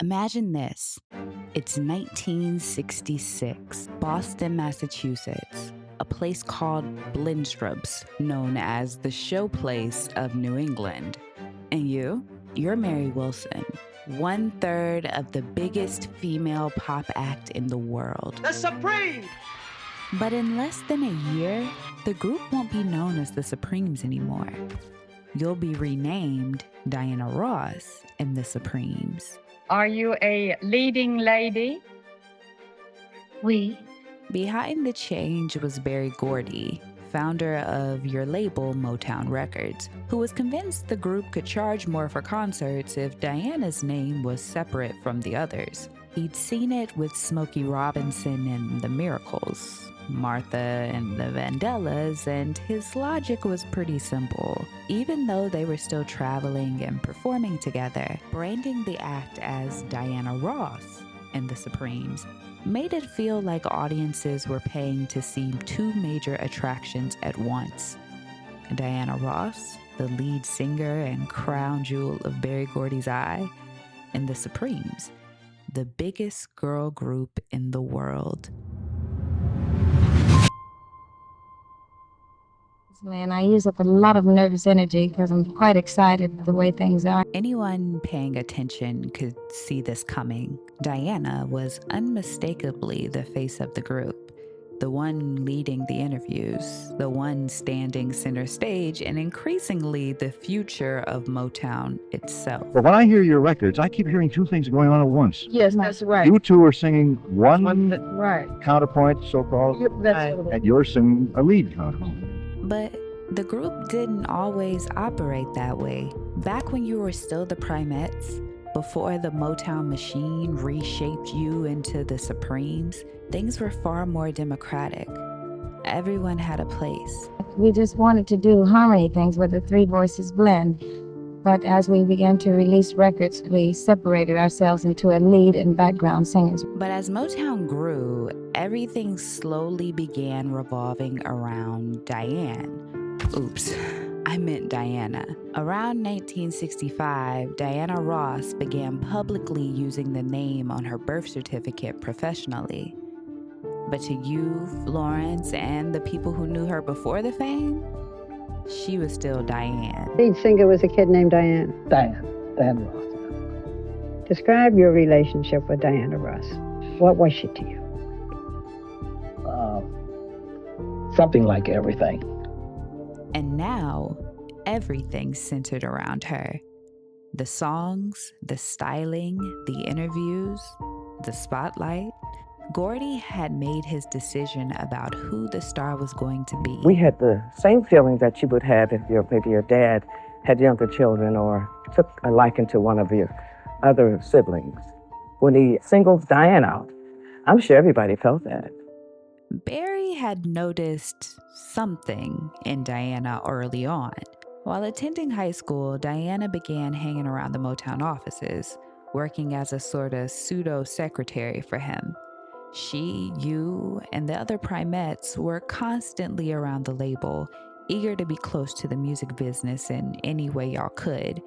Imagine this. It's 1966, Boston, Massachusetts, a place called Blindstrup's, known as the showplace of New England. And you're Mary Wilson, 1/3 of the biggest female pop act in the world. The Supreme! But in less than a year, the group won't be known as the Supremes anymore. You'll be renamed Diana Ross and the Supremes. Are you a leading lady? Oui. Behind the change was Berry Gordy, founder of your label Motown Records, who was convinced the group could charge more for concerts if Diana's name was separate from the others. He'd seen it with Smokey Robinson and the Miracles, Martha and the Vandellas, and his logic was pretty simple. Even though they were still traveling and performing together, branding the act as Diana Ross and the Supremes made it feel like audiences were paying to see two major attractions at once. Diana Ross, the lead singer and crown jewel of Berry Gordy's eye, and the Supremes, the biggest girl group in the world. Man, I use up a lot of nervous energy because I'm quite excited the way things are. Anyone paying attention could see this coming. Diana was unmistakably the face of the group, the one leading the interviews, the one standing center stage, and increasingly the future of Motown itself. But when I hear your records, I keep hearing two things going on at once. Yes, that's right. You two are singing one Right. counterpoint, so-called, That's and you're singing a lead counterpoint. But the group didn't always operate that way. Back when you were still the Primettes, before the Motown machine reshaped you into the Supremes, things were far more democratic. Everyone had a place. We just wanted to do harmony things where the three voices blend. But as we began to release records, we separated ourselves into a lead and background singers. But as Motown grew, everything slowly began revolving around Diane. Oops, I meant Diana. Around 1965, Diana Ross began publicly using the name on her birth certificate professionally. But to you, Florence, and the people who knew her before the fame, she was still Diane. Lead singer was a kid named Diane. Diana Ross. Describe your relationship with Diana Ross. What was she to you? Something like everything. And now, everything's centered around her. The songs, the styling, the interviews, the spotlight. Gordy had made his decision about who the star was going to be. We had the same feeling that you would have if maybe your dad had younger children or took a liking to one of your other siblings. When he singled Diane out, I'm sure everybody felt that. Berry had noticed something in Diana early on. While attending high school, Diana began hanging around the Motown offices, working as a sort of pseudo-secretary for him. She, you, and the other Primettes were constantly around the label, eager to be close to the music business in any way y'all could.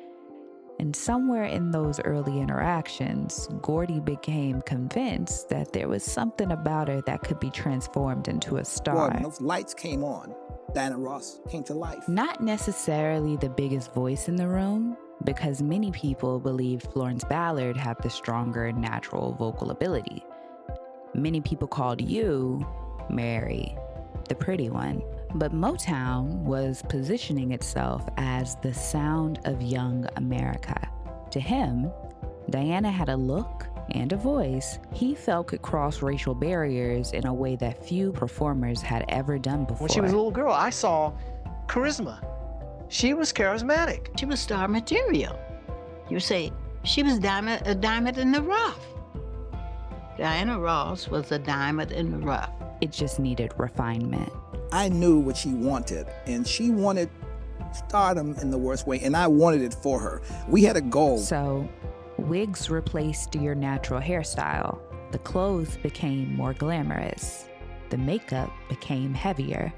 And somewhere in those early interactions, Gordy became convinced that there was something about her that could be transformed into a star. Well, when those lights came on, Diana Ross came to life. Not necessarily the biggest voice in the room, because many people believed Florence Ballard had the stronger natural vocal ability. Many people called you, Mary, the pretty one. But Motown was positioning itself as the sound of young America. To him, Diana had a look and a voice he felt could cross racial barriers in a way that few performers had ever done before. When she was a little girl, I saw charisma. She was charismatic. She was star material. You say, she was a diamond in the rough. Diana Ross was a diamond in the rough. It just needed refinement. I knew what she wanted, and she wanted stardom in the worst way, and I wanted it for her. We had a goal. So, wigs replaced your natural hairstyle. The clothes became more glamorous. The makeup became heavier.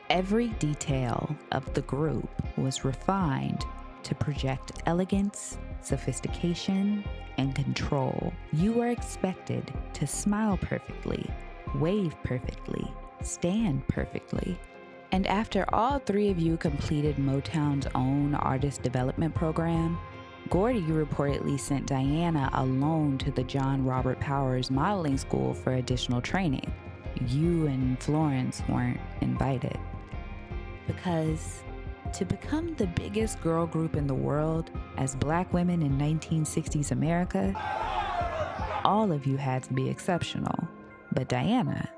Every detail of the group was refined to project elegance, sophistication, and control. You were expected to smile perfectly, wave perfectly, stand perfectly. And after all three of you completed Motown's own artist development program, Gordy reportedly sent Diana alone to the John Robert Powers modeling school for additional training. You and Florence weren't invited. Because to become the biggest girl group in the world as Black women in 1960s America, all of you had to be exceptional, but Diana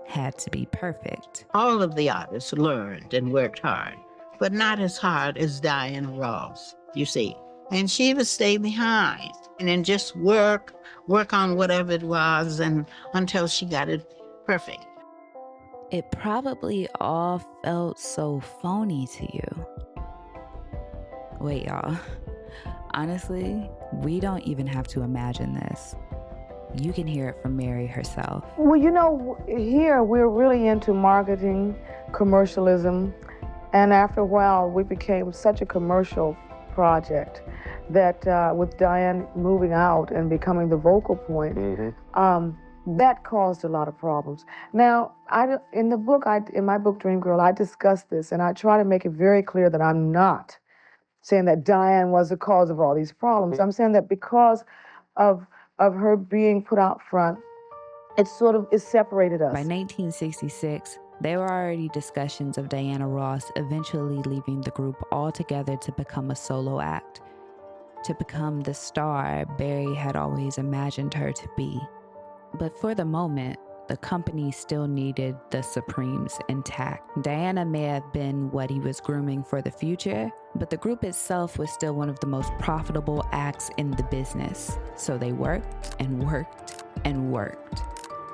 had to be perfect. All of the artists learned and worked hard, but not as hard as Diana Ross, you see. And she would stay behind and then just work on whatever it was and until she got it perfect. It probably all felt so phony to you. Wait, y'all. Honestly, we don't even have to imagine this. You can hear it from Mary herself. Well, you know, here we're really into marketing, commercialism, and after a while we became such a commercial project that with Diane moving out and becoming the vocal point, that caused a lot of problems. Now, in my book Dream Girl, I discuss this and I try to make it very clear that I'm not saying that Diane was the cause of all these problems. I'm saying that because of her being put out front, it separated us. By 1966, there were already discussions of Diana Ross eventually leaving the group altogether to become a solo act, to become the star Barry had always imagined her to be. But for the moment, the company still needed the Supremes intact. Diana may have been what he was grooming for the future, but the group itself was still one of the most profitable acts in the business. So they worked and worked and worked.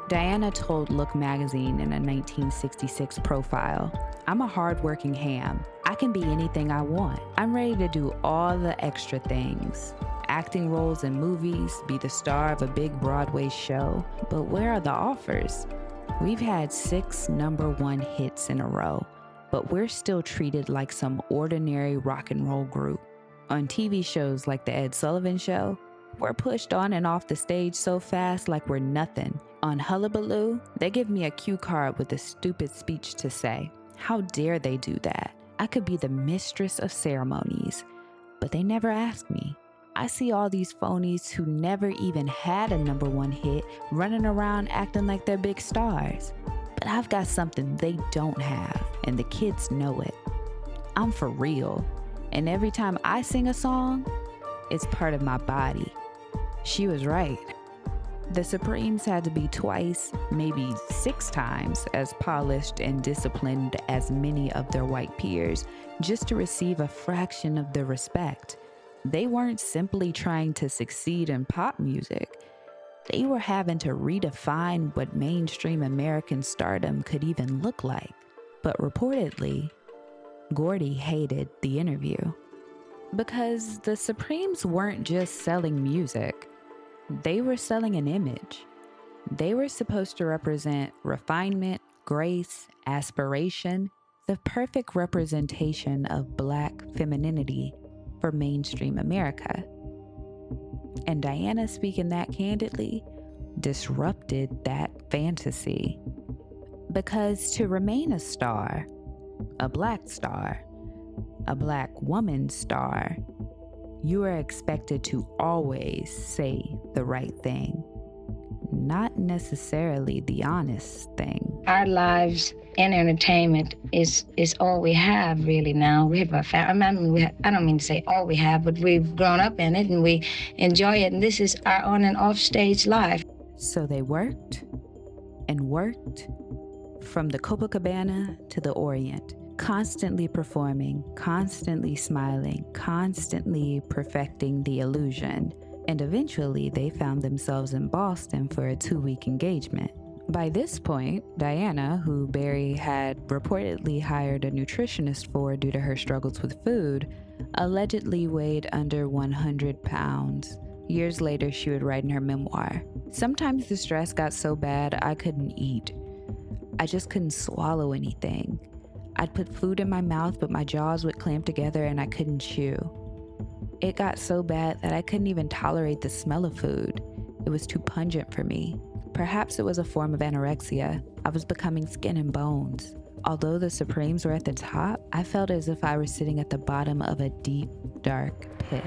Diana told Look magazine in a 1966 profile, "I'm a hardworking ham. I can be anything I want. I'm ready to do all the extra things. Acting roles in movies, be the star of a big Broadway show. But where are the offers? We've had 6 #1 hits in a row, but we're still treated like some ordinary rock and roll group. On TV shows like The Ed Sullivan Show, we're pushed on and off the stage so fast like we're nothing. On Hullabaloo, they give me a cue card with a stupid speech to say. How dare they do that? I could be the mistress of ceremonies, but they never ask me. I see all these phonies who never even had a #1 hit running around acting like they're big stars. But I've got something they don't have, and the kids know it. I'm for real, and every time I sing a song, it's part of my body." She was right. The Supremes had to be twice, maybe 6 times, as polished and disciplined as many of their white peers just to receive a fraction of the respect. They weren't simply trying to succeed in pop music. They were having to redefine what mainstream American stardom could even look like. But reportedly, Gordy hated the interview. Because the Supremes weren't just selling music. They were selling an image. They were supposed to represent refinement, grace, aspiration, the perfect representation of Black femininity for mainstream America. And Diana, speaking that candidly, disrupted that fantasy. Because to remain a star, a Black woman star, you are expected to always say the right thing, not necessarily the honest thing. Our lives in entertainment is all we have really now. We have a family. I don't mean to say all we have, but we've grown up in it and we enjoy it. And this is our on and off stage life. So they worked and worked from the Copacabana to the Orient, constantly performing, constantly smiling, constantly perfecting the illusion. And eventually they found themselves in Boston for a 2-week engagement. By this point, Diana, who Barry had reportedly hired a nutritionist for due to her struggles with food, allegedly weighed under 100 pounds. Years later, she would write in her memoir, "Sometimes the stress got so bad I couldn't eat. I just couldn't swallow anything. I'd put food in my mouth, but my jaws would clamp together and I couldn't chew. It got so bad that I couldn't even tolerate the smell of food. It was too pungent for me. Perhaps it was a form of anorexia. I was becoming skin and bones. Although the Supremes were at the top, I felt as if I were sitting at the bottom of a deep, dark pit.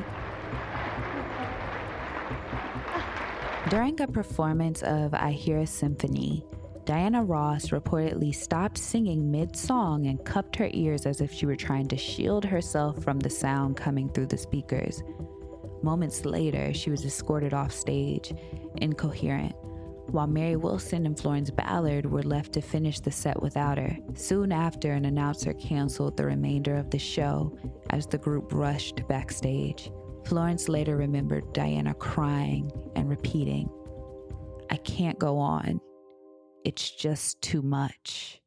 During a performance of I Hear a Symphony, Diana Ross reportedly stopped singing mid-song and cupped her ears as if she were trying to shield herself from the sound coming through the speakers. Moments later, she was escorted off stage, incoherent, while Mary Wilson and Florence Ballard were left to finish the set without her. Soon after, an announcer canceled the remainder of the show as the group rushed backstage. Florence later remembered Diana crying and repeating, "I can't go on. It's just too much."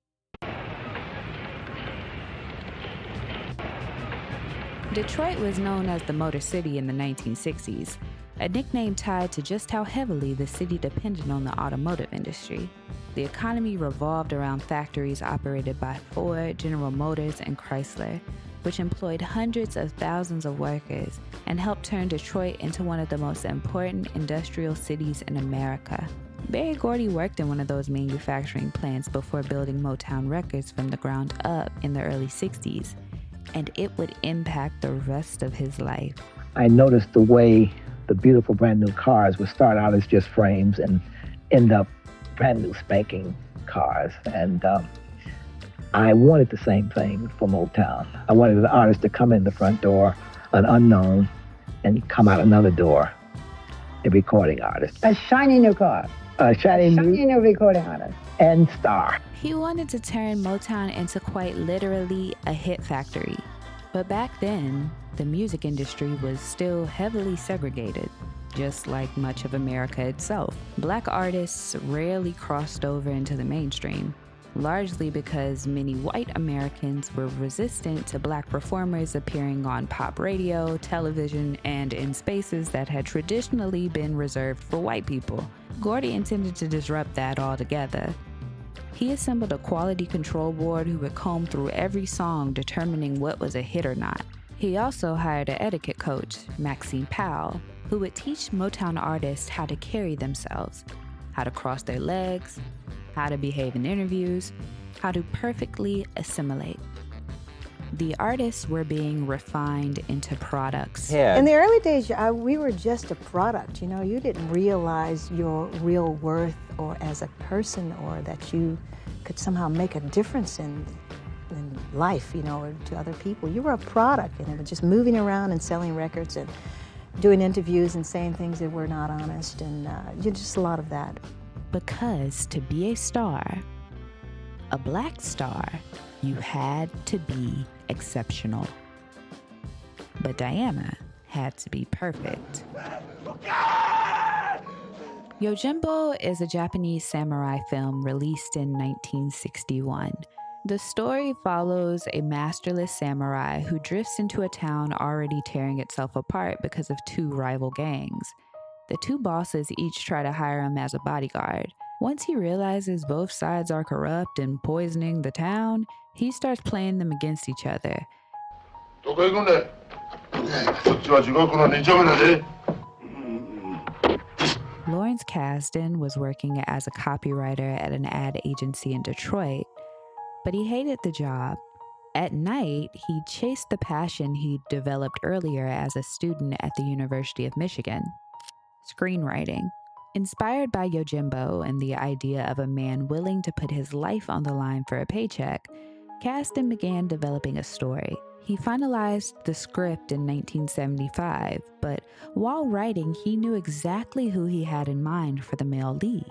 Detroit was known as the Motor City in the 1960s, a nickname tied to just how heavily the city depended on the automotive industry. The economy revolved around factories operated by Ford, General Motors, and Chrysler, which employed hundreds of thousands of workers and helped turn Detroit into one of the most important industrial cities in America. Berry Gordy worked in one of those manufacturing plants before building Motown Records from the ground up in the early 60s, and it would impact the rest of his life. I noticed the way the beautiful brand new cars would start out as just frames and end up brand new spanking cars. And I wanted the same thing for Motown. I wanted an artist to come in the front door, an unknown, and come out another door, a recording artist. A shiny new car. A shiny new recording artist. And star. He wanted to turn Motown into quite literally a hit factory. But back then, the music industry was still heavily segregated, just like much of America itself. Black artists rarely crossed over into the mainstream, largely because many white Americans were resistant to black performers appearing on pop radio, television, and in spaces that had traditionally been reserved for white people. Gordy intended to disrupt that altogether. He assembled a quality control board who would comb through every song, determining what was a hit or not. He also hired an etiquette coach, Maxine Powell, who would teach Motown artists how to carry themselves, how to cross their legs, how to behave in interviews, how to perfectly assimilate. The artists were being refined into products. In the early days, we were just a product. You know, you didn't realize your real worth or as a person, or that you could somehow make a difference in life, you know, or to other people. You were a product, and it was just moving around and selling records and doing interviews and saying things that were not honest, and just a lot of that. Because to be a star, a black star, you had to be exceptional. But Diana had to be perfect. Yojimbo is a Japanese samurai film released in 1961. The story follows a masterless samurai who drifts into a town already tearing itself apart because of two rival gangs. The two bosses each try to hire him as a bodyguard. Once he realizes both sides are corrupt and poisoning the town, he starts playing them against each other. Lawrence Kasdan was working as a copywriter at an ad agency in Detroit, but he hated the job. At night, he chased the passion he'd developed earlier as a student at the University of Michigan: screenwriting. Inspired by Yojimbo and the idea of a man willing to put his life on the line for a paycheck, Kasdan began developing a story. He finalized the script in 1975, but while writing, he knew exactly who he had in mind for the male lead: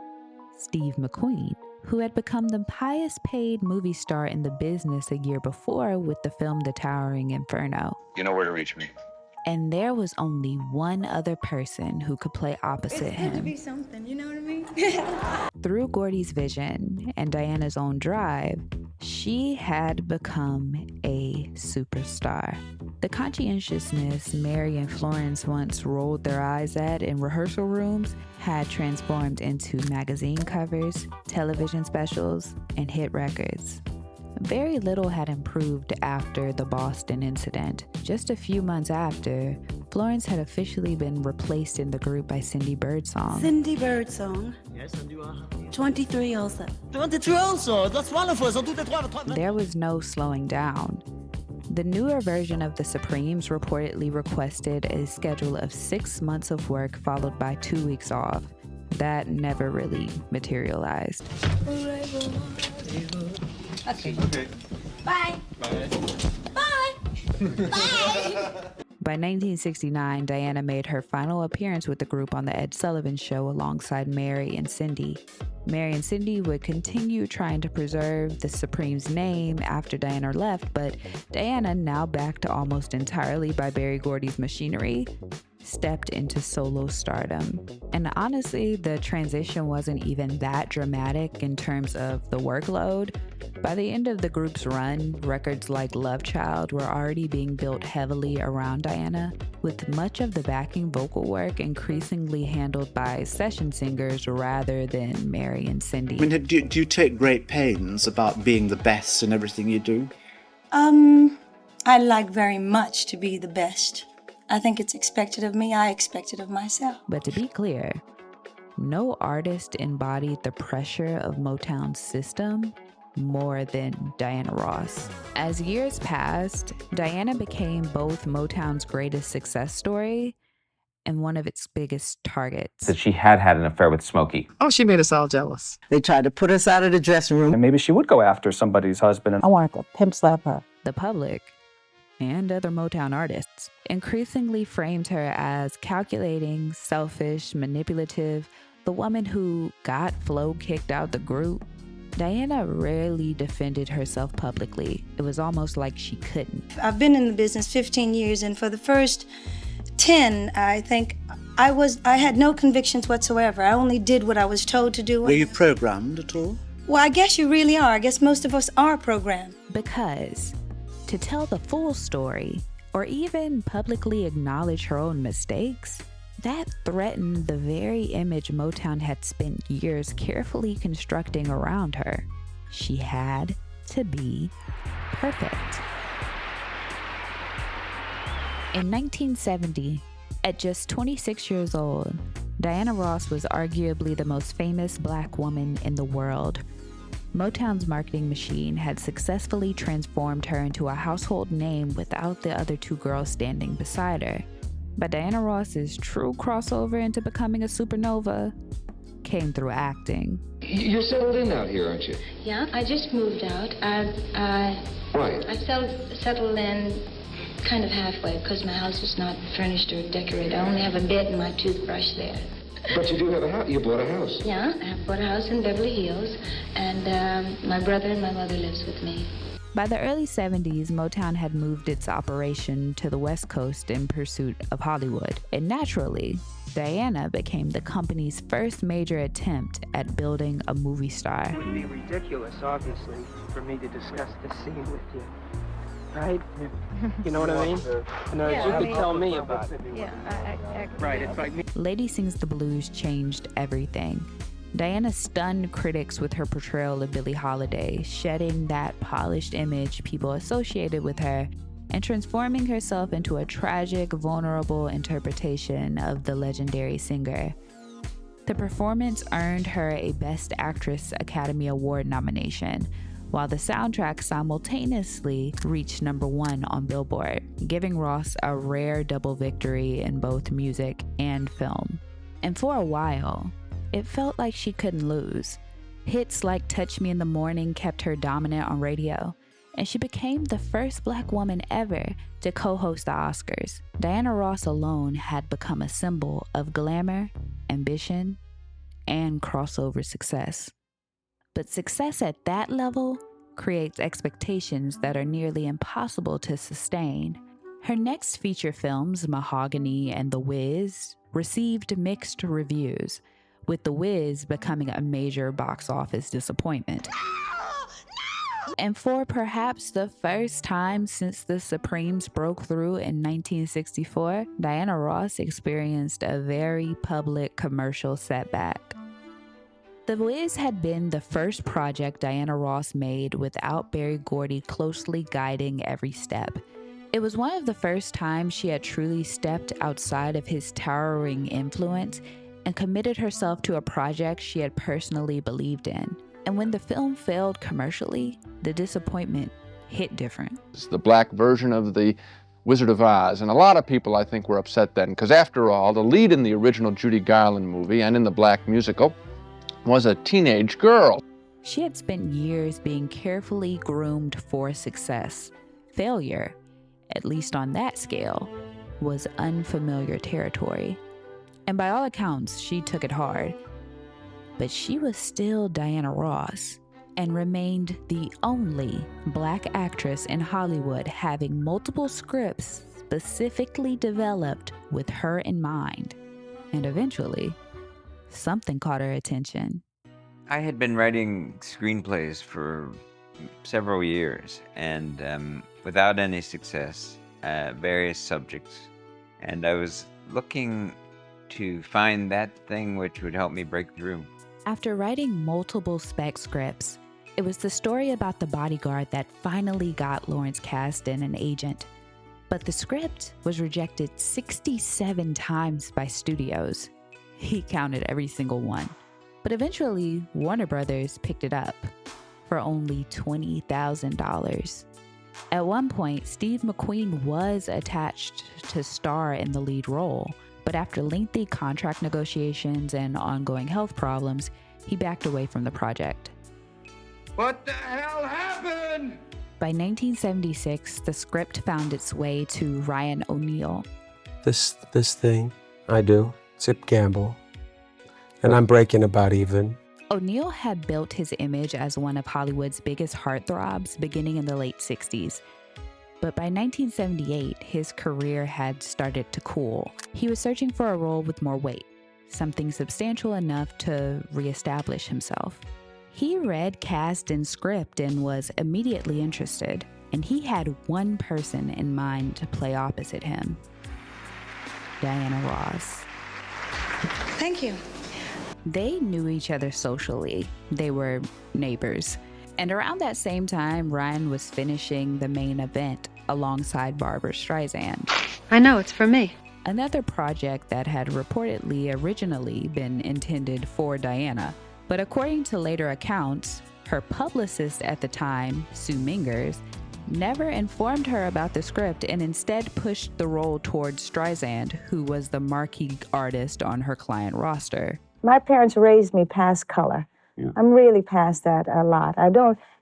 Steve McQueen, who had become the highest paid movie star in the business a year before with the film The Towering Inferno. You know where to reach me. And there was only one other person who could play opposite him. It's to be something, you know what I mean? Through Gordy's vision and Diana's own drive, she had become a superstar. The conscientiousness Mary and Florence once rolled their eyes at in rehearsal rooms had transformed into magazine covers, television specials, and hit records. Very little had improved after the Boston incident. Just a few months after, Florence had officially been replaced in the group by Cindy Birdsong. Cindy Birdsong. Yes, and you are? 23 also. 23 also? That's wonderful. So there was no slowing down. The newer version of the Supremes reportedly requested a schedule of 6 months of work followed by 2 weeks off. That never really materialized. Okay. Bye. Bye. Bye. Bye. By 1969, Diana made her final appearance with the group on The Ed Sullivan Show alongside Mary and Cindy. Mary and Cindy would continue trying to preserve the Supremes' name after Diana left, but Diana, now backed almost entirely by Berry Gordy's machinery, stepped into solo stardom. And honestly, the transition wasn't even that dramatic in terms of the workload. By the end of the group's run, records like Love Child were already being built heavily around Diana, with much of the backing vocal work increasingly handled by session singers rather than Mary and Cindy. I mean, do you take great pains about being the best in everything you do? I like very much to be the best. I think it's expected of me. I expect it of myself. But to be clear, no artist embodied the pressure of Motown's system more than Diana Ross. As years passed, Diana became both Motown's greatest success story and one of its biggest targets. That she had had an affair with Smokey. Oh, she made us all jealous. They tried to put us out of the dressing room. And maybe she would go after somebody's husband. I wanted to pimp slap her. The public and other Motown artists increasingly framed her as calculating, selfish, manipulative, the woman who got Flo kicked out the group. Diana rarely defended herself publicly. It was almost like she couldn't. I've been in the business 15 years, and for the first 10, I think I had no convictions whatsoever. I only did what I was told to do. Were you programmed at all? Well, I guess you really are. I guess most of us are programmed. Because to tell the full story, or even publicly acknowledge her own mistakes, that threatened the very image Motown had spent years carefully constructing around her. She had to be perfect. In 1970, at just 26 years old, Diana Ross was arguably the most famous Black woman in the world. Motown's marketing machine had successfully transformed her into a household name without the other two girls standing beside her. But Diana Ross's true crossover into becoming a supernova came through acting. You're settled in out here, aren't you? Yeah, I just moved out. Right. I settled in kind of halfway because my house was not furnished or decorated. I only have a bed and my toothbrush there. But you do have a house. You bought a house. Yeah, I bought a house in Beverly Hills, and my brother and my mother lives with me. By the early 70s, Motown had moved its operation to the West Coast in pursuit of Hollywood. And naturally, Diana became the company's first major attempt at building a movie star. It would be ridiculous, obviously, for me to discuss this scene with you. Right? You know what I mean? You could tell me about it. Yeah, Right, it's like me. Lady Sings the Blues changed everything. Diana stunned critics with her portrayal of Billie Holiday, shedding that polished image people associated with her and transforming herself into a tragic, vulnerable interpretation of the legendary singer. The performance earned her a Best Actress Academy Award nomination, while the soundtrack simultaneously reached #1 on Billboard, giving Ross a rare double victory in both music and film. And for a while, it felt like she couldn't lose. Hits like Touch Me in the Morning kept her dominant on radio, and she became the first Black woman ever to co-host the Oscars. Diana Ross alone had become a symbol of glamour, ambition, and crossover success. But success at that level creates expectations that are nearly impossible to sustain. Her next feature films, Mahogany and The Wiz, received mixed reviews, with The Wiz becoming a major box office disappointment. And for perhaps the first time since the Supremes broke through in 1964, Diana Ross experienced a very public commercial setback. The Wiz had been the first project Diana Ross made without Berry Gordy closely guiding every step. It was one of the first times she had truly stepped outside of his towering influence and committed herself to a project she had personally believed in. And when the film failed commercially, the disappointment hit different. It's the black version of the Wizard of Oz, and a lot of people, I think, were upset then, because after all, the lead in the original Judy Garland movie and in the black musical was a teenage girl. She had spent years being carefully groomed for success. Failure, at least on that scale, was unfamiliar territory. And by all accounts, she took it hard. But she was still Diana Ross and remained the only black actress in Hollywood having multiple scripts specifically developed with her in mind. And eventually, something caught her attention. I had been writing screenplays for several years and without any success, various subjects. And I was looking to find that thing which would help me break through. After writing multiple spec scripts, it was the story about the bodyguard that finally got Lawrence Kasdan an agent. But the script was rejected 67 times by studios. He counted every single one. But eventually, Warner Brothers picked it up for only $20,000. At one point, Steve McQueen was attached to star in the lead role, but after lengthy contract negotiations and ongoing health problems, he backed away from the project. What the hell happened? By 1976, the script found its way to Ryan O'Neal. This thing I do, Zip Gamble, and I'm breaking about even. O'Neal had built his image as one of Hollywood's biggest heartthrobs beginning in the late 60s. But by 1978, his career had started to cool. He was searching for a role with more weight, something substantial enough to reestablish himself. He read Kasdan's script and was immediately interested, and he had one person in mind to play opposite him: Diana Ross. Thank you. They knew each other socially. They were neighbors. And around that same time, Ryan was finishing The Main Event alongside Barbra Streisand. I know, it's for me. Another project that had reportedly originally been intended for Diana. But according to later accounts, her publicist at the time, Sue Mingers, never informed her about the script and instead pushed the role towards Streisand, who was the marquee artist on her client roster. My parents raised me past color. Yeah. I'm really past that a lot.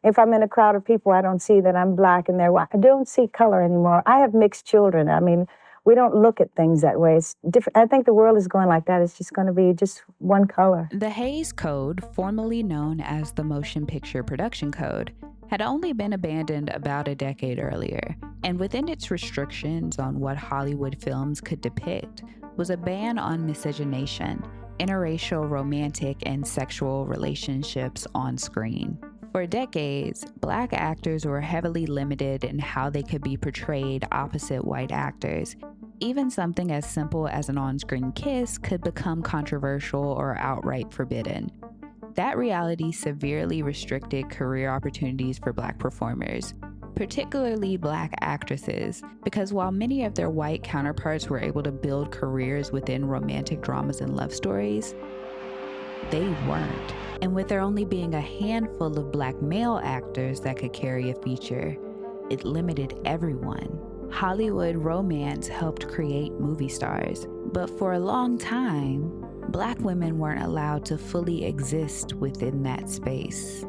If I'm in a crowd of people, I don't see that I'm black and they're white. I don't see color anymore. I have mixed children. I mean, we don't look at things that way. It's different. I think the world is going like that. It's just going to be just one color. The Hays Code, formerly known as the Motion Picture Production Code, had only been abandoned about a decade earlier. And within its restrictions on what Hollywood films could depict was a ban on miscegenation, interracial romantic and sexual relationships on screen. For decades, black actors were heavily limited in how they could be portrayed opposite white actors. Even something as simple as an on-screen kiss could become controversial or outright forbidden. That reality severely restricted career opportunities for black performers, particularly black actresses, because while many of their white counterparts were able to build careers within romantic dramas and love stories, they weren't. And with there only being a handful of black male actors that could carry a feature, it limited everyone. Hollywood romance helped create movie stars, but for a long time, black women weren't allowed to fully exist within that space.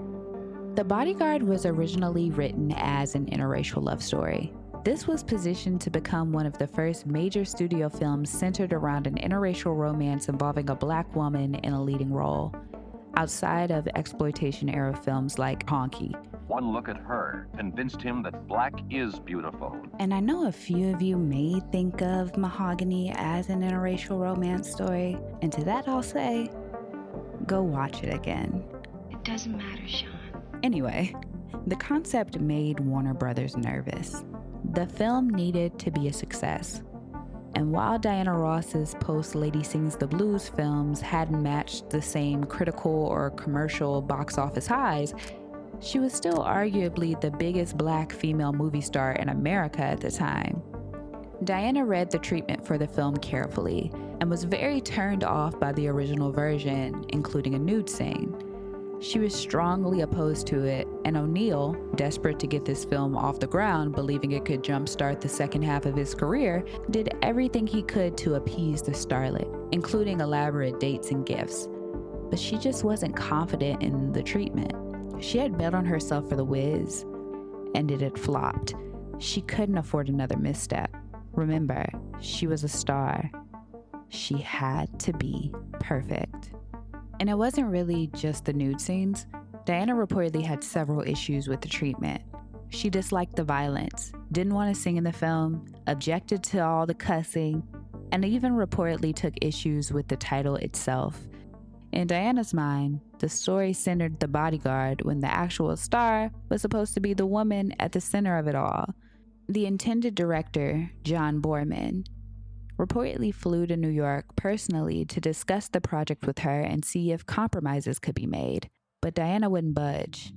The Bodyguard was originally written as an interracial love story. This was positioned to become one of the first major studio films centered around an interracial romance involving a black woman in a leading role, outside of exploitation-era films like Honky. One look at her convinced him that black is beautiful. And I know a few of you may think of Mahogany as an interracial romance story, and to that I'll say, go watch it again. It doesn't matter, Sean. Anyway, the concept made Warner Brothers nervous. The film needed to be a success. And while Diana Ross's post-Lady Sings the Blues films hadn't matched the same critical or commercial box office highs, she was still arguably the biggest Black female movie star in America at the time. Diana read the treatment for the film carefully and was very turned off by the original version, including a nude scene. She was strongly opposed to it, and O'Neill, desperate to get this film off the ground, believing it could jumpstart the second half of his career, did everything he could to appease the starlet, including elaborate dates and gifts. But she just wasn't confident in the treatment. She had bet on herself for The Wiz, and it had flopped. She couldn't afford another misstep. Remember, she was a star. She had to be perfect. And it wasn't really just the nude scenes. Diana reportedly had several issues with the treatment. She disliked the violence, didn't want to sing in the film, objected to all the cussing, and even reportedly took issues with the title itself. In Diana's mind, the story centered the bodyguard when the actual star was supposed to be the woman at the center of it all. The intended director, John Boorman, reportedly flew to New York personally to discuss the project with her and see if compromises could be made, but Diana wouldn't budge.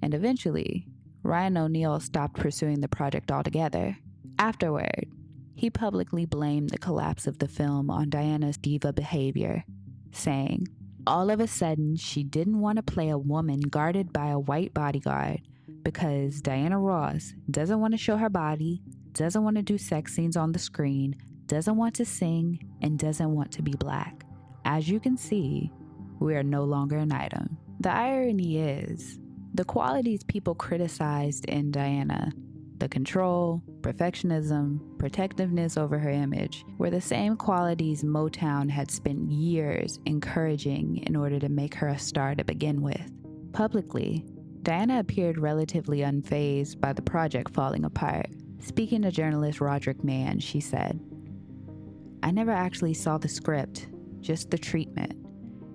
And eventually, Ryan O'Neill stopped pursuing the project altogether. Afterward, he publicly blamed the collapse of the film on Diana's diva behavior, saying, "All of a sudden, she didn't want to play a woman guarded by a white bodyguard because Diana Ross doesn't want to show her body, doesn't want to do sex scenes on the screen, doesn't want to sing, and doesn't want to be Black. As you can see, we are no longer an item." The irony is, the qualities people criticized in Diana, the control, perfectionism, protectiveness over her image, were the same qualities Motown had spent years encouraging in order to make her a star to begin with. Publicly, Diana appeared relatively unfazed by the project falling apart. Speaking to journalist Roderick Mann, she said, "I never actually saw the script, just the treatment,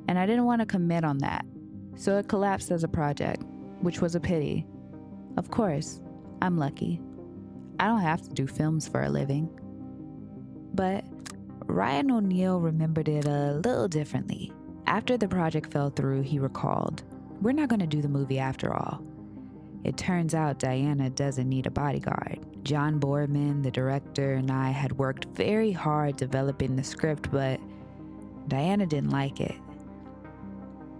and I didn't want to commit on that, so it collapsed as a project, which was a pity. Of course, I'm lucky. I don't have to do films for a living." But Ryan O'Neill remembered it a little differently. After the project fell through, he recalled, "We're not going to do the movie after all. It turns out Diana doesn't need a bodyguard. John Boorman, the director, and I had worked very hard developing the script, but Diana didn't like it."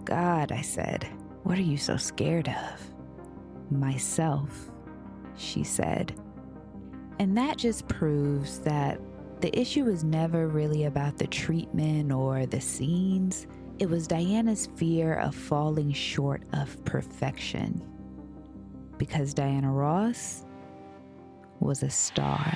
"God," I said, "what are you so scared of?" "Myself," she said. And that just proves that the issue was never really about the treatment or the scenes. It was Diana's fear of falling short of perfection. Because Diana Ross was a star.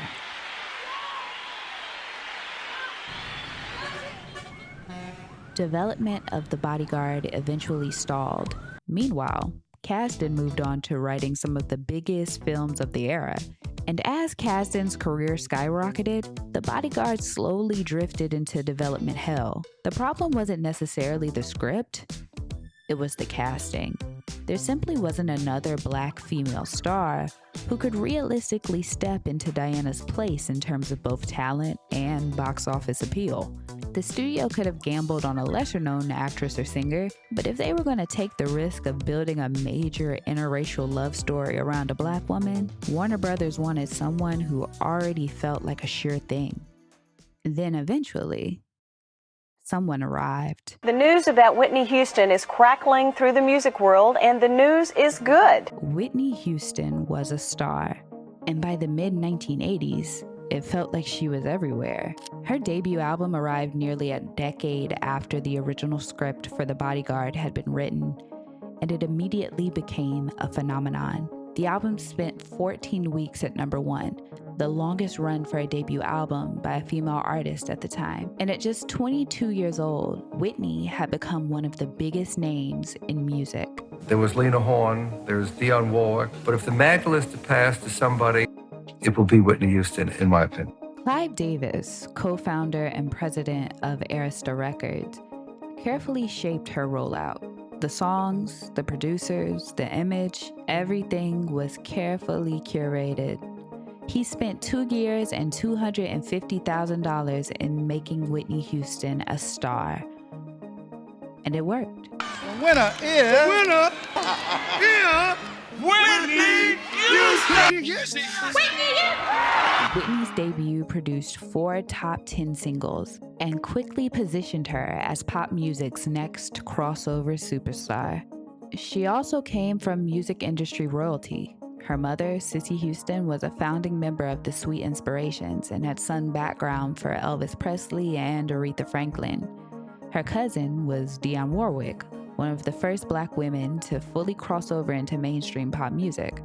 Development of The Bodyguard eventually stalled. Meanwhile, Kasdan moved on to writing some of the biggest films of the era. And as Kasdan's career skyrocketed, The Bodyguard slowly drifted into development hell. The problem wasn't necessarily the script, it was the casting. There simply wasn't another Black female star who could realistically step into Diana's place in terms of both talent and box office appeal. The studio could have gambled on a lesser-known actress or singer, but if they were going to take the risk of building a major interracial love story around a Black woman, Warner Brothers wanted someone who already felt like a sure thing. Then eventually, someone arrived. The news about Whitney Houston is crackling through the music world, and the news is good. Whitney Houston was a star, and by the mid-1980s, it felt like she was everywhere. Her debut album arrived nearly a decade after the original script for The Bodyguard had been written, and it immediately became a phenomenon. The album spent 14 weeks at #1, the longest run for a debut album by a female artist at the time. And at just 22 years old, Whitney had become one of the biggest names in music. There was Lena Horne, there's Dionne Warwick, but if the mantle is to pass to somebody, it will be Whitney Houston, in my opinion. Clive Davis, co-founder and president of Arista Records, carefully shaped her rollout. The songs, the producers, the image, everything was carefully curated. He spent 2 years and $250,000 in making Whitney Houston a star. And it worked. The winner is Whitney Houston. Whitney's debut produced 4 top 10 singles and quickly positioned her as pop music's next crossover superstar. She also came from music industry royalty. Her mother, Sissy Houston, was a founding member of the Sweet Inspirations and had sung background for Elvis Presley and Aretha Franklin. Her cousin was Dionne Warwick, one of the first Black women to fully cross over into mainstream pop music.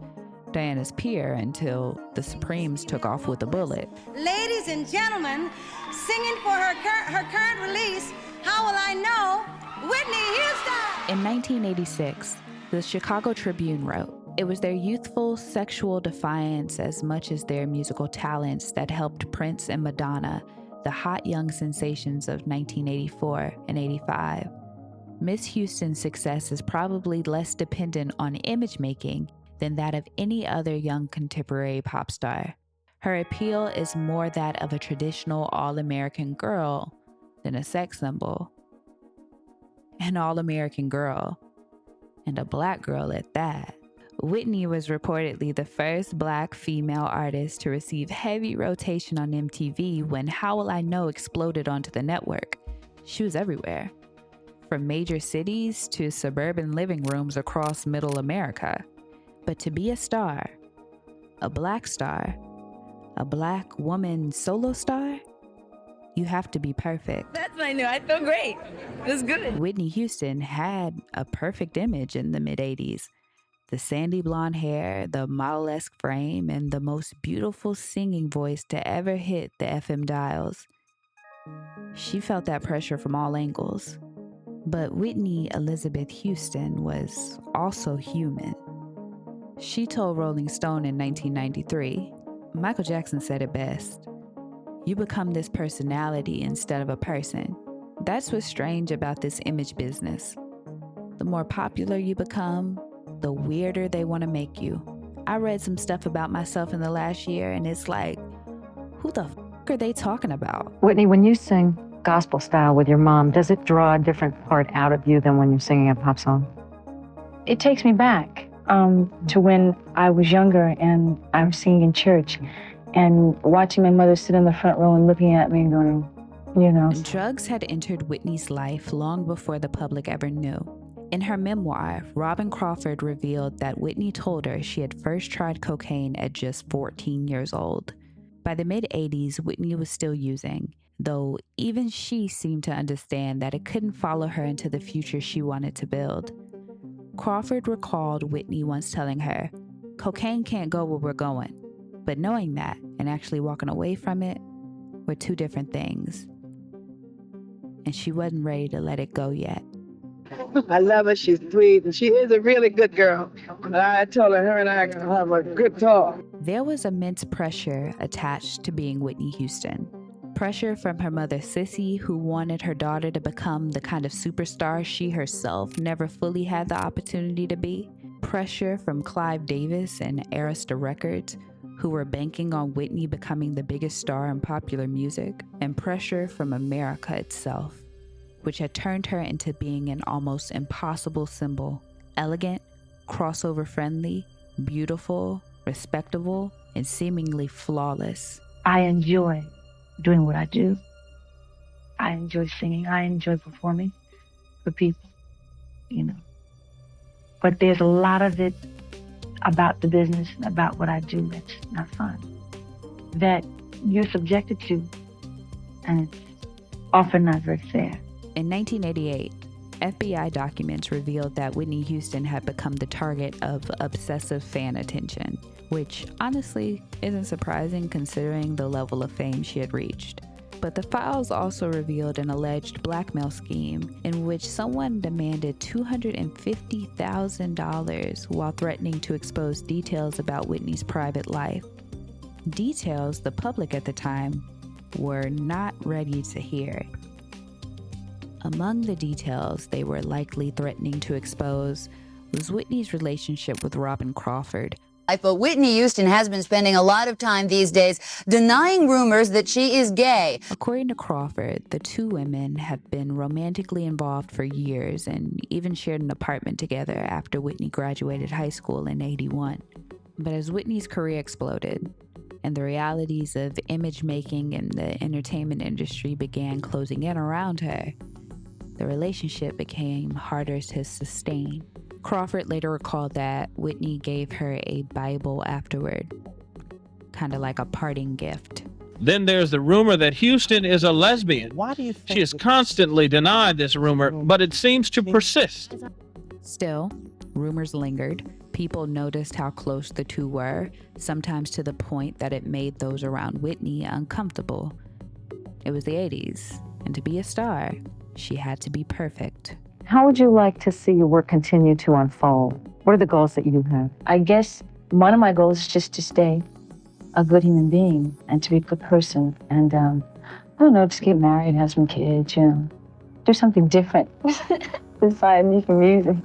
Diana's peer until the Supremes took off with a bullet. Ladies and gentlemen, singing for her current release, How Will I Know, Whitney Houston! In 1986, the Chicago Tribune wrote, "It was their youthful sexual defiance as much as their musical talents that helped Prince and Madonna, the hot young sensations of 1984 and 85. Miss Houston's success is probably less dependent on image making than that of any other young contemporary pop star. Her appeal is more that of a traditional all-American girl than a sex symbol. An all-American girl, and a Black girl at that." Whitney was reportedly the first Black female artist to receive heavy rotation on MTV when How Will I Know exploded onto the network. She was everywhere, from major cities to suburban living rooms across Middle America. But to be a star, a Black woman solo star, you have to be perfect. That's my new, I feel great. It's good. Whitney Houston had a perfect image in the mid-'80s. The sandy blonde hair, the model-esque frame, and the most beautiful singing voice to ever hit the FM dials. She felt that pressure from all angles. But Whitney Elizabeth Houston was also human. She told Rolling Stone in 1993, "Michael Jackson said it best. You become this personality instead of a person. That's what's strange about this image business. The more popular you become, the weirder they want to make you. I read some stuff about myself in the last year, and it's like, who the f*** are they talking about?" Whitney, when you sing gospel style with your mom, does it draw a different part out of you than when you're singing a pop song? It takes me back to when I was younger and I was singing in church and watching my mother sit in the front row and looking at me and going, you know. Drugs had entered Whitney's life long before the public ever knew. In her memoir, Robin Crawford revealed that Whitney told her she had first tried cocaine at just 14 years old. By the mid-'80s, Whitney was still using, though even she seemed to understand that it couldn't follow her into the future she wanted to build. Crawford recalled Whitney once telling her, "Cocaine can't go where we're going." But knowing that and actually walking away from it were two different things. And she wasn't ready to let it go yet. I love her, she's sweet, and she is a really good girl. But I told her and I are going to have a good talk. There was immense pressure attached to being Whitney Houston. Pressure from her mother, Sissy, who wanted her daughter to become the kind of superstar she herself never fully had the opportunity to be. Pressure from Clive Davis and Arista Records, who were banking on Whitney becoming the biggest star in popular music. And pressure from America itself, which had turned her into being an almost impossible symbol. Elegant, crossover friendly, beautiful, respectable, and seemingly flawless. I enjoy doing what I do. I enjoy singing. I enjoy performing for people, you know. But there's a lot of it about the business, about what I do that's not fun, that you're subjected to, and it's often not very fair. In 1988, FBI documents revealed that Whitney Houston had become the target of obsessive fan attention, which honestly isn't surprising considering the level of fame she had reached. But the files also revealed an alleged blackmail scheme in which someone demanded $250,000 while threatening to expose details about Whitney's private life. Details the public at the time were not ready to hear. Among the details they were likely threatening to expose was Whitney's relationship with Robin Crawford. But Whitney Houston has been spending a lot of time these days denying rumors that she is gay. According to Crawford, the two women had been romantically involved for years and even shared an apartment together after Whitney graduated high school in '81. But as Whitney's career exploded and the realities of image making and the entertainment industry began closing in around her, the relationship became harder to sustain. Crawford later recalled that Whitney gave her a Bible afterward, kind of like a parting gift. Then there's the rumor that Houston is a lesbian. Why do you think she has constantly denied this rumor, but it seems to persist. Still, rumors lingered. People noticed how close the two were, sometimes to the point that it made those around Whitney uncomfortable. It was the 80s, and to be a star, she had to be perfect. How would you like to see your work continue to unfold? What are the goals that you have? I guess one of my goals is just to stay a good human being and to be a good person. And I don't know, just get married, have some kids, you know, do something different besides making music,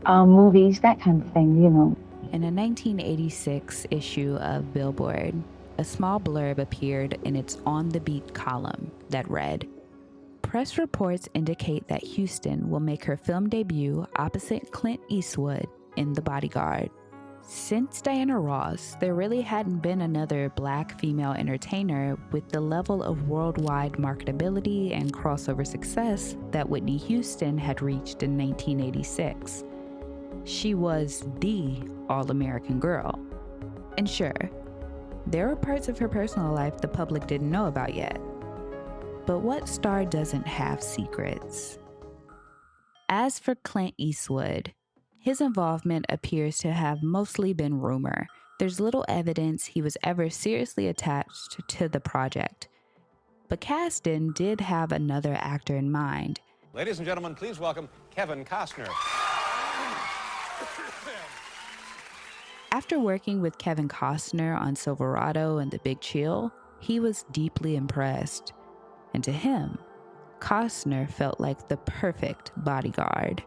movies, that kind of thing, you know. In a 1986 issue of Billboard, a small blurb appeared in its On the Beat column that read, "Press reports indicate that Houston will make her film debut opposite Clint Eastwood in The Bodyguard." Since Diana Ross, there really hadn't been another Black female entertainer with the level of worldwide marketability and crossover success that Whitney Houston had reached in 1986. She was the all-American girl. And sure, there were parts of her personal life the public didn't know about yet. But what star doesn't have secrets? As for Clint Eastwood, his involvement appears to have mostly been rumor. There's little evidence he was ever seriously attached to the project. But Kasdan did have another actor in mind. Ladies and gentlemen, please welcome Kevin Costner. After working with Kevin Costner on Silverado and The Big Chill, he was deeply impressed. And to him, Costner felt like the perfect bodyguard.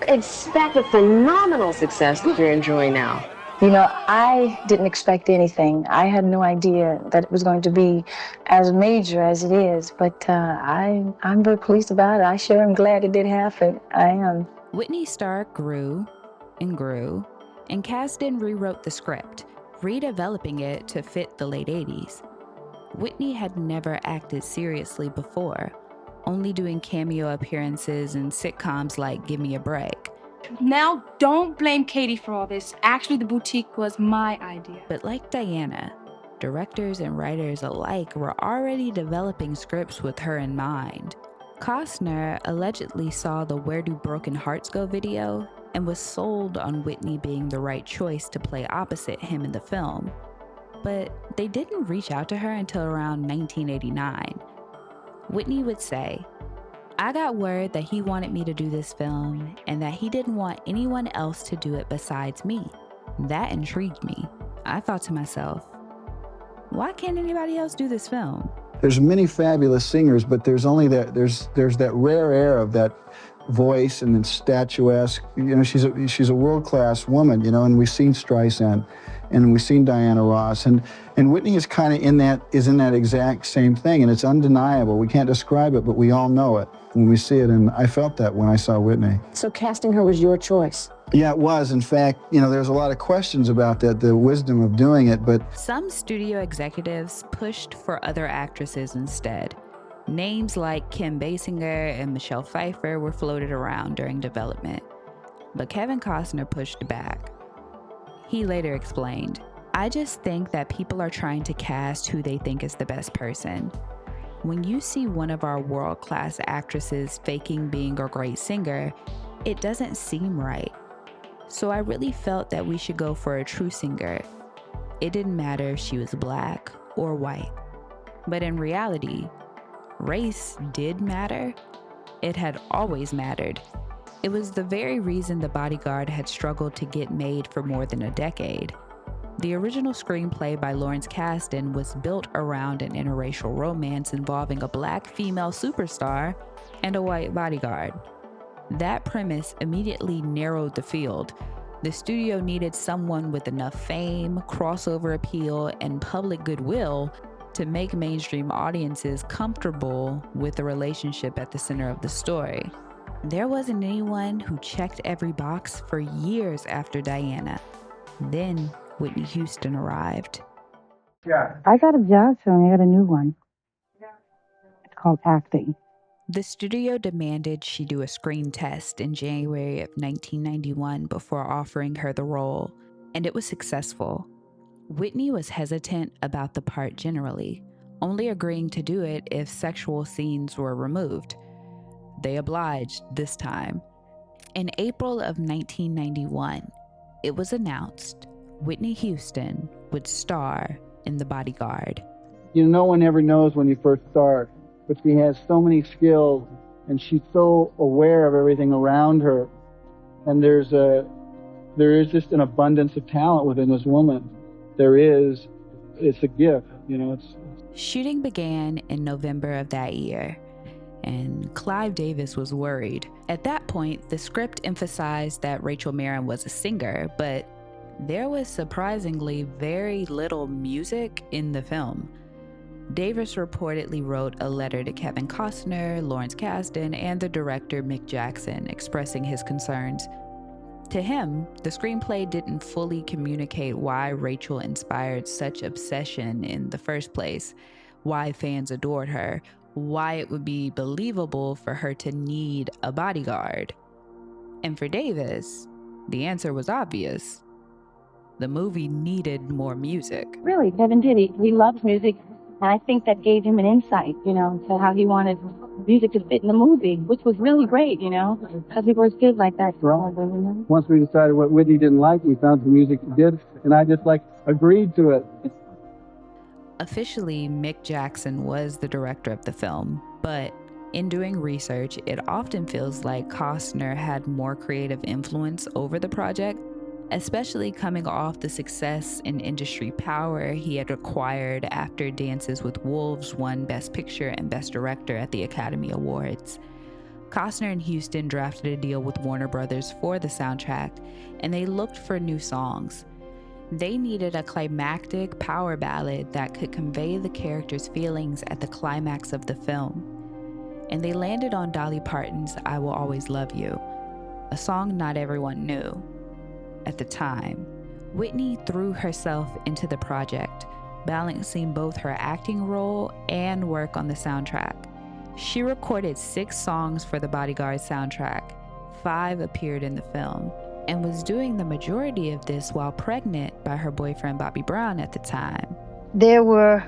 Expect a phenomenal success that you're enjoying now. You know, I didn't expect anything. I had no idea that it was going to be as major as it is, but I'm very pleased about it. I sure am glad it did happen. I am. Whitney's star grew, and Kasdan rewrote the script, redeveloping it to fit the late 80s. Whitney had never acted seriously before, only doing cameo appearances in sitcoms like Give Me a Break. Now, don't blame Katie for all this. Actually, the boutique was my idea. But like Diana, directors and writers alike were already developing scripts with her in mind. Costner allegedly saw the Where Do Broken Hearts Go video and was sold on Whitney being the right choice to play opposite him in the film. But they didn't reach out to her until around 1989. Whitney would say, "I got word that he wanted me to do this film and that he didn't want anyone else to do it besides me. That intrigued me. I thought to myself, why can't anybody else do this film?" There's many fabulous singers, but there's only there's that rare air of that voice and then statuesque. You know, she's a world-class woman, you know, and we've seen Streisand and we've seen Diana Ross, and Whitney is kind of in that exact same thing, and it's undeniable. We can't describe it, but we all know it when we see it, and I felt that when I saw Whitney. So casting her was your choice? Yeah, it was. In fact, you know, there's a lot of questions about that, the wisdom of doing it, but some studio executives pushed for other actresses instead. Names like Kim Basinger and Michelle Pfeiffer were floated around during development, but Kevin Costner pushed back. He later explained, "I just think that people are trying to cast who they think is the best person. When you see one of our world-class actresses faking being a great singer, it doesn't seem right. So I really felt that we should go for a true singer. It didn't matter if she was black or white." But in reality, race did matter. It had always mattered. It was the very reason The Bodyguard had struggled to get made for more than a decade. The original screenplay by Lawrence Kasdan was built around an interracial romance involving a black female superstar and a white bodyguard. That premise immediately narrowed the field. The studio needed someone with enough fame, crossover appeal, and public goodwill to make mainstream audiences comfortable with the relationship at the center of the story. There wasn't anyone who checked every box for years after Diana. Then Whitney Houston arrived. I got a job soon. I got a new one. It's called acting. The studio demanded she do a screen test in January of 1991 before offering her the role, and it was successful. Whitney was hesitant about the part generally, only agreeing to do it if sexual scenes were removed. They obliged this time. In April of 1991, it was announced Whitney Houston would star in The Bodyguard. No one ever knows when you first start, but she has so many skills, and she's so aware of everything around her. And there is just an abundance of talent within this woman. It's a gift, Shooting began in November of that year, and Clive Davis was worried. At that point, the script emphasized that Rachel Marron was a singer, but there was surprisingly very little music in the film. Davis reportedly wrote a letter to Kevin Costner, Lawrence Kasdan, and the director Mick Jackson expressing his concerns. To him, the screenplay didn't fully communicate why Rachel inspired such obsession in the first place, why fans adored her, why it would be believable for her to need a bodyguard. And for Davis, the answer was obvious. The movie needed more music. Really, Kevin did. He loves music, and I think that gave him an insight, to how he wanted music to fit in the movie, which was really great, because he was good like that. Once we decided what Whitney didn't like, we found some music she did, and I just agreed to it. Officially, Mick Jackson was the director of the film, but in doing research, it often feels like Costner had more creative influence over the project, especially coming off the success and industry power he had acquired after Dances with Wolves won Best Picture and Best Director at the Academy Awards. Costner and Houston drafted a deal with Warner Brothers for the soundtrack, and they looked for new songs. They needed a climactic power ballad that could convey the characters' feelings at the climax of the film. And they landed on Dolly Parton's I Will Always Love You, a song not everyone knew. At the time, Whitney threw herself into the project, balancing both her acting role and work on the soundtrack. She recorded 6 songs for the Bodyguard soundtrack, 5 appeared in the film, and was doing the majority of this while pregnant by her boyfriend Bobby Brown at the time. There were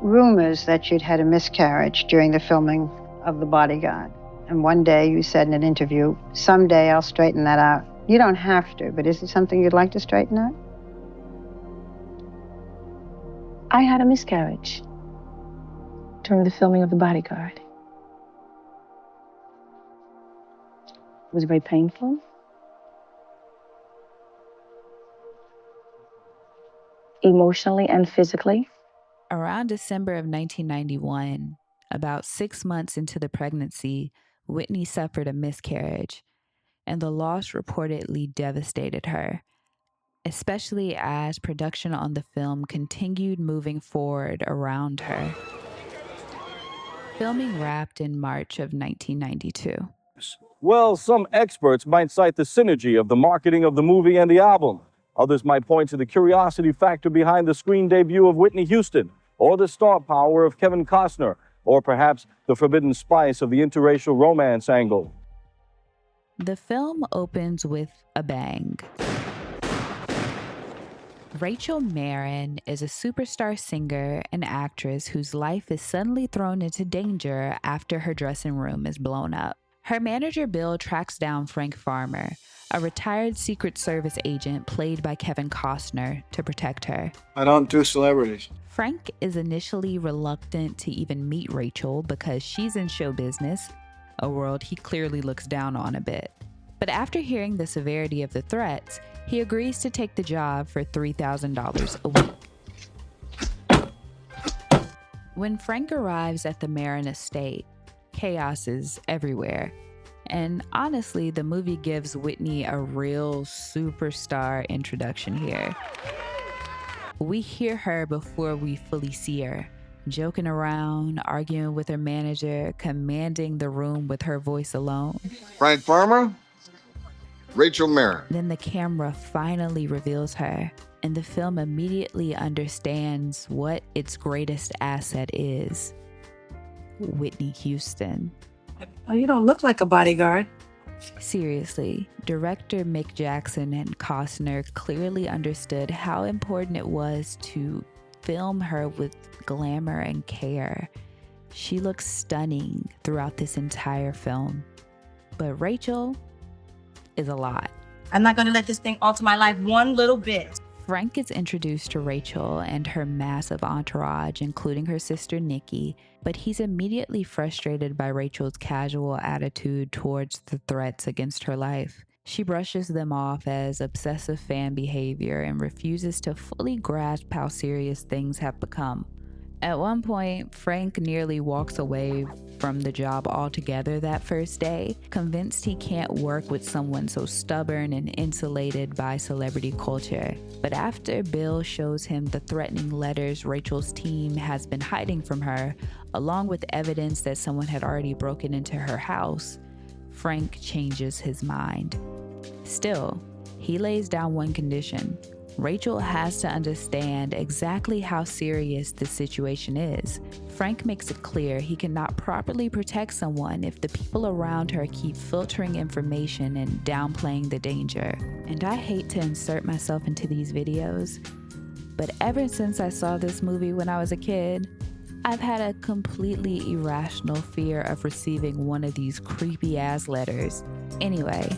rumors that you'd had a miscarriage during the filming of The Bodyguard. And one day you said in an interview, someday I'll straighten that out. You don't have to, but is it something you'd like to straighten out? I had a miscarriage during the filming of The Bodyguard. It was very painful. Emotionally and physically. Around December of 1991, about 6 months into the pregnancy, Whitney suffered a miscarriage, and the loss reportedly devastated her, especially as production on the film continued moving forward around her. Filming wrapped in March of 1992. Well, some experts might cite the synergy of the marketing of the movie and the album. Others might point to the curiosity factor behind the screen debut of Whitney Houston, or the star power of Kevin Costner, or perhaps the forbidden spice of the interracial romance angle. The film opens with a bang. Rachel Marron is a superstar singer and actress whose life is suddenly thrown into danger after her dressing room is blown up. Her manager Bill tracks down Frank Farmer, a retired Secret Service agent played by Kevin Costner, to protect her. I don't do celebrities. Frank is initially reluctant to even meet Rachel because she's in show business, a world he clearly looks down on a bit. But after hearing the severity of the threats, he agrees to take the job for $3,000 a week. When Frank arrives at the Marron estate, chaos is everywhere, And honestly, the movie gives Whitney a real superstar introduction here. We hear her before we fully see her, joking around, arguing with her manager, commanding the room with her voice alone. Frank Farmer, Rachel Marron. Then the camera finally reveals her, and the film immediately understands what its greatest asset is: Whitney Houston. Oh, you don't look like a bodyguard. Seriously, director Mick Jackson and Costner clearly understood how important it was to film her with glamour and care. She looks stunning throughout this entire film. But Rachel is a lot. I'm not going to let this thing alter my life one little bit. Frank is introduced to Rachel and her massive entourage, including her sister Nikki, but he's immediately frustrated by Rachel's casual attitude towards the threats against her life. She brushes them off as obsessive fan behavior and refuses to fully grasp how serious things have become. At one point, Frank nearly walks away from the job altogether that first day, convinced he can't work with someone so stubborn and insulated by celebrity culture. But after Bill shows him the threatening letters Rachel's team has been hiding from her, along with evidence that someone had already broken into her house, Frank changes his mind. Still, he lays down one condition. Rachel has to understand exactly how serious this situation is. Frank makes it clear he cannot properly protect someone if the people around her keep filtering information and downplaying the danger. And I hate to insert myself into these videos, but ever since I saw this movie when I was a kid, I've had a completely irrational fear of receiving one of these creepy ass letters. Anyway,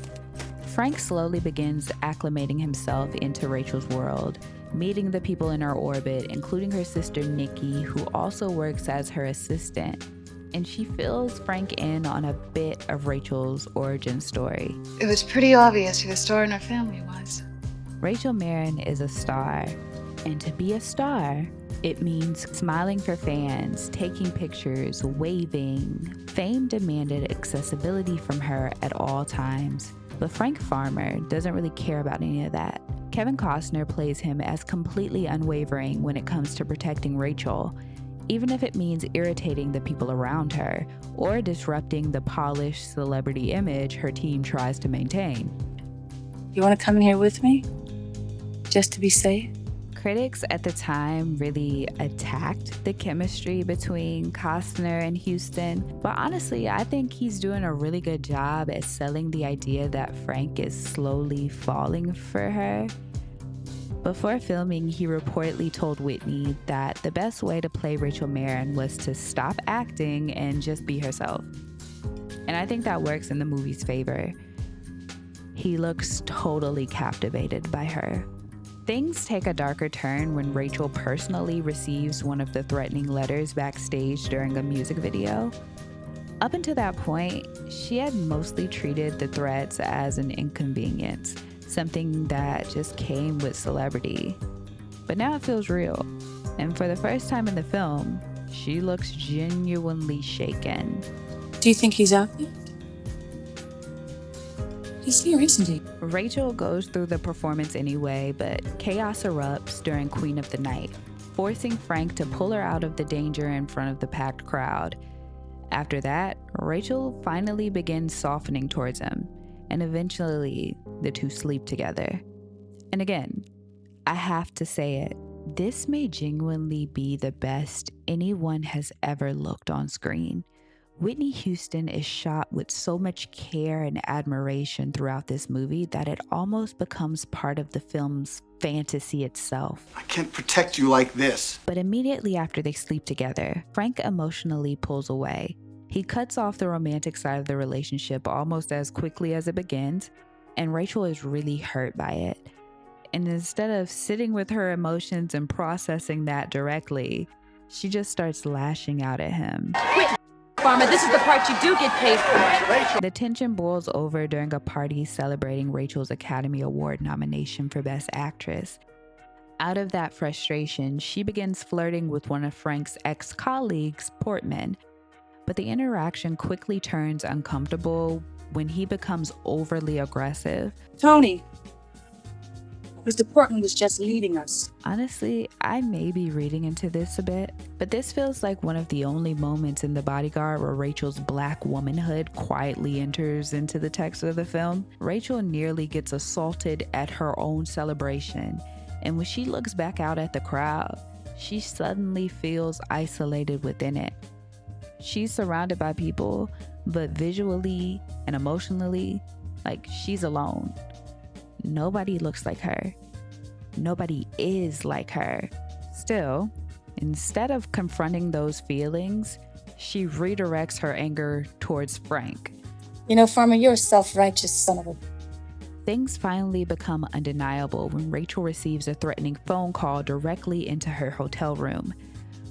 Frank slowly begins acclimating himself into Rachel's world, meeting the people in her orbit, including her sister Nikki, who also works as her assistant. And she fills Frank in on a bit of Rachel's origin story. It was pretty obvious who the star in our family was. Rachel Marron is a star, and to be a star, it means smiling for fans, taking pictures, waving. Fame demanded accessibility from her at all times. But Frank Farmer doesn't really care about any of that. Kevin Costner plays him as completely unwavering when it comes to protecting Rachel, even if it means irritating the people around her or disrupting the polished celebrity image her team tries to maintain. You want to come in here with me? Just to be safe? Critics at the time really attacked the chemistry between Costner and Houston, but honestly, I think he's doing a really good job at selling the idea that Frank is slowly falling for her. Before filming, he reportedly told Whitney that the best way to play Rachel Marron was to stop acting and just be herself. And I think that works in the movie's favor. He looks totally captivated by her. Things take a darker turn when Rachel personally receives one of the threatening letters backstage during a music video. Up until that point, she had mostly treated the threats as an inconvenience, something that just came with celebrity. But now it feels real. And for the first time in the film, she looks genuinely shaken. Do you think he's out there? He's here, isn't he? Rachel goes through the performance anyway, but chaos erupts during Queen of the Night, forcing Frank to pull her out of the danger in front of the packed crowd. After that, Rachel finally begins softening towards him, and eventually the two sleep together. And again, I have to say it, this may genuinely be the best anyone has ever looked on screen. Whitney Houston is shot with so much care and admiration throughout this movie that it almost becomes part of the film's fantasy itself. I can't protect you like this. But immediately after they sleep together, Frank emotionally pulls away. He cuts off the romantic side of the relationship almost as quickly as it begins, and Rachel is really hurt by it. And instead of sitting with her emotions and processing that directly, she just starts lashing out at him. Farmer, this is the part you do get paid for. The tension boils over during a party celebrating Rachel's Academy Award nomination for Best Actress. Out of that frustration, she begins flirting with one of Frank's ex-colleagues, Portman. But the interaction quickly turns uncomfortable when he becomes overly aggressive. Tony, Mr. Portman was just leaving us. Honestly, I may be reading into this a bit, but this feels like one of the only moments in The Bodyguard where Rachel's black womanhood quietly enters into the text of the film. Rachel nearly gets assaulted at her own celebration, and when she looks back out at the crowd, she suddenly feels isolated within it. She's surrounded by people, but visually and emotionally, like she's alone. Nobody looks like her. Nobody is like her. Still, instead of confronting those feelings, she redirects her anger towards Frank. You know, Farmer, you're a self-righteous son of a... Things finally become undeniable when Rachel receives a threatening phone call directly into her hotel room.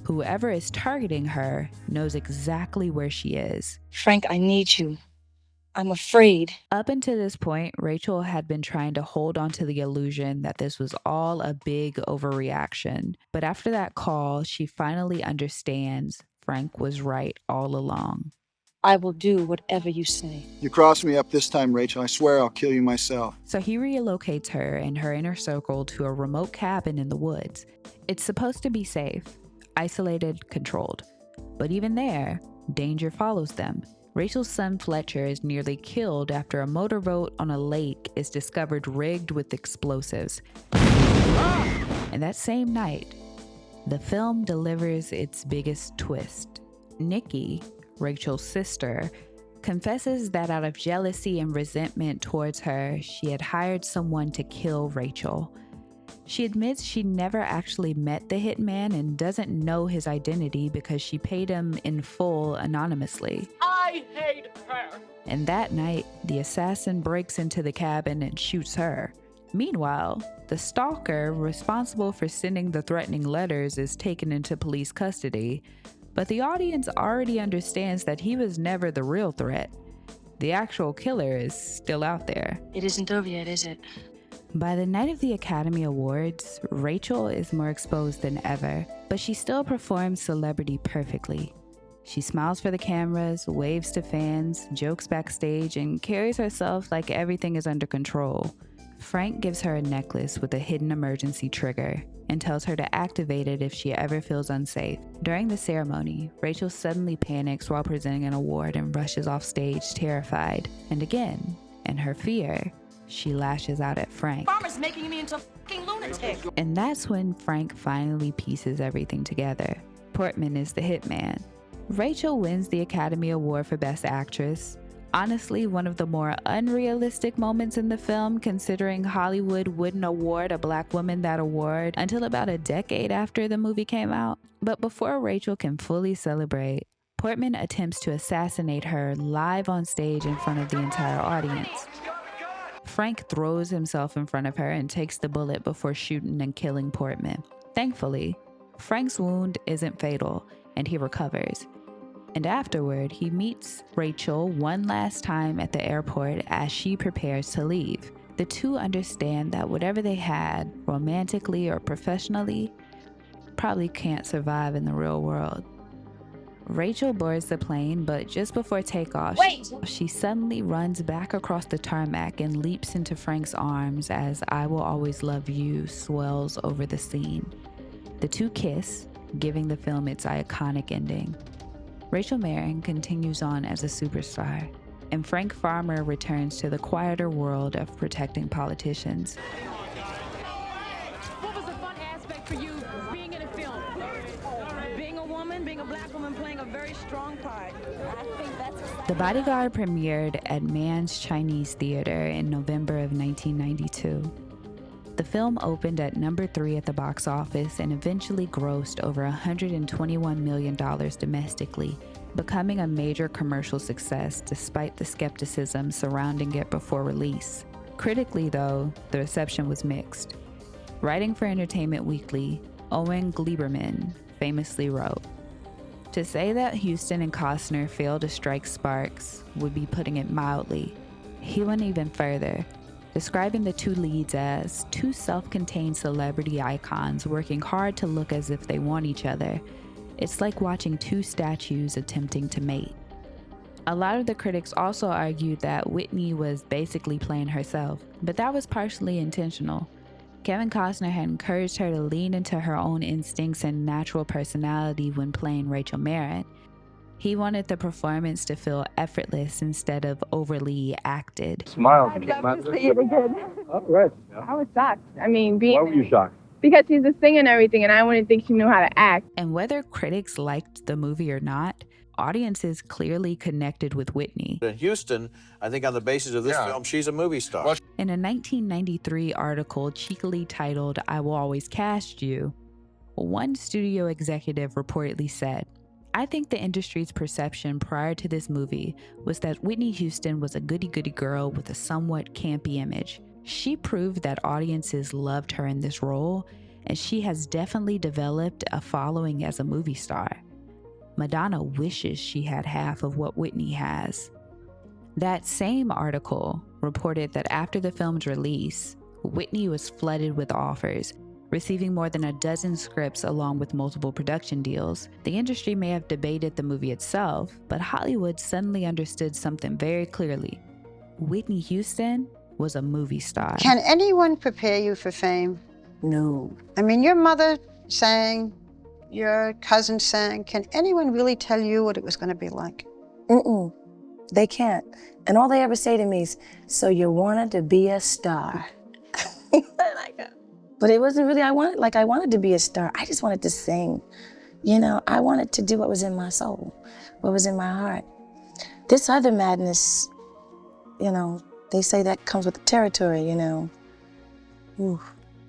Whoever is targeting her knows exactly where she is. Frank, I need you. I'm afraid. Up until this point, Rachel had been trying to hold on to the illusion that this was all a big overreaction. But after that call, she finally understands Frank was right all along. I will do whatever you say. You cross me up this time, Rachel. I swear I'll kill you myself. So he relocates her and her inner circle to a remote cabin in the woods. It's supposed to be safe, isolated, controlled. But even there, danger follows them. Rachel's son Fletcher is nearly killed after a motorboat on a lake is discovered rigged with explosives. And that same night, the film delivers its biggest twist. Nikki, Rachel's sister, confesses that out of jealousy and resentment towards her, she had hired someone to kill Rachel. She admits she never actually met the hitman and doesn't know his identity because she paid him in full anonymously. I hate her. And that night, the assassin breaks into the cabin and shoots her. Meanwhile, the stalker responsible for sending the threatening letters is taken into police custody, but the audience already understands that he was never the real threat. The actual killer is still out there. It isn't over yet, is it? By the night of the Academy Awards, Rachel is more exposed than ever, but she still performs celebrity perfectly. She smiles for the cameras, waves to fans, jokes backstage, and carries herself like everything is under control. Frank gives her a necklace with a hidden emergency trigger and tells her to activate it if she ever feels unsafe. During the ceremony, Rachel suddenly panics while presenting an award and rushes off stage terrified. And again, in her fear, she lashes out at Frank. Farmer's making me into a fucking lunatic. And that's when Frank finally pieces everything together. Portman is the hitman. Rachel wins the Academy Award for Best Actress. Honestly, one of the more unrealistic moments in the film, considering Hollywood wouldn't award a black woman that award until about a decade after the movie came out. But before Rachel can fully celebrate, Portman attempts to assassinate her live on stage in front of the entire audience. Frank throws himself in front of her and takes the bullet before shooting and killing Portman. Thankfully, Frank's wound isn't fatal and he recovers. And afterward, he meets Rachel one last time at the airport as she prepares to leave. The two understand that whatever they had, romantically or professionally, probably can't survive in the real world. Rachel boards the plane, but just before takeoff, she suddenly runs back across the tarmac and leaps into Frank's arms as "I Will Always Love You" swells over the scene. The two kiss, giving the film its iconic ending. Rachel Marron continues on as a superstar, and Frank Farmer returns to the quieter world of protecting politicians. What was the fun aspect for you being in a film? Being a woman, being a black woman, playing a very strong part. I think that's... The Bodyguard premiered at Mann's Chinese Theater in November of 1992. The film opened at number 3 at the box office and eventually grossed over $121 million domestically, becoming a major commercial success despite the skepticism surrounding it before release. Critically, though, the reception was mixed. Writing for Entertainment Weekly, Owen Gleiberman famously wrote, "To say that Houston and Costner failed to strike sparks would be putting it mildly." He went even further, describing the two leads as two self-contained celebrity icons working hard to look as if they want each other. It's like watching two statues attempting to mate. A lot of the critics also argued that Whitney was basically playing herself, but that was partially intentional. Kevin Costner had encouraged her to lean into her own instincts and natural personality when playing Rachel Marron. He wanted the performance to feel effortless instead of overly acted. Smile. I'd love to see it again. All right. I was shocked. I mean, Why were you shocked? because she's a singer and everything, and I wouldn't think she knew how to act. And whether critics liked the movie or not, audiences clearly connected with Whitney. In Houston, I think on the basis of this film, she's a movie star. In a 1993 article cheekily titled, "I Will Always Cast You," one studio executive reportedly said, "I think the industry's perception prior to this movie was that Whitney Houston was a goody-goody girl with a somewhat campy image. She proved that audiences loved her in this role, and she has definitely developed a following as a movie star. Madonna wishes she had half of what Whitney has." That same article reported that after the film's release, Whitney was flooded with offers, receiving more than a dozen scripts along with multiple production deals. The industry may have debated the movie itself, but Hollywood suddenly understood something very clearly. Whitney Houston was a movie star. Can anyone prepare you for fame? No. I mean, your mother sang, your cousin sang. Can anyone really tell you what it was going to be like? Mm-mm. They can't. And all they ever say to me is, "So you wanted to be a star." But it wasn't really, I wanted to be a star. I just wanted to sing. You know, I wanted to do what was in my soul, what was in my heart. This other madness, you know, they say that comes with the territory, you know. Ooh,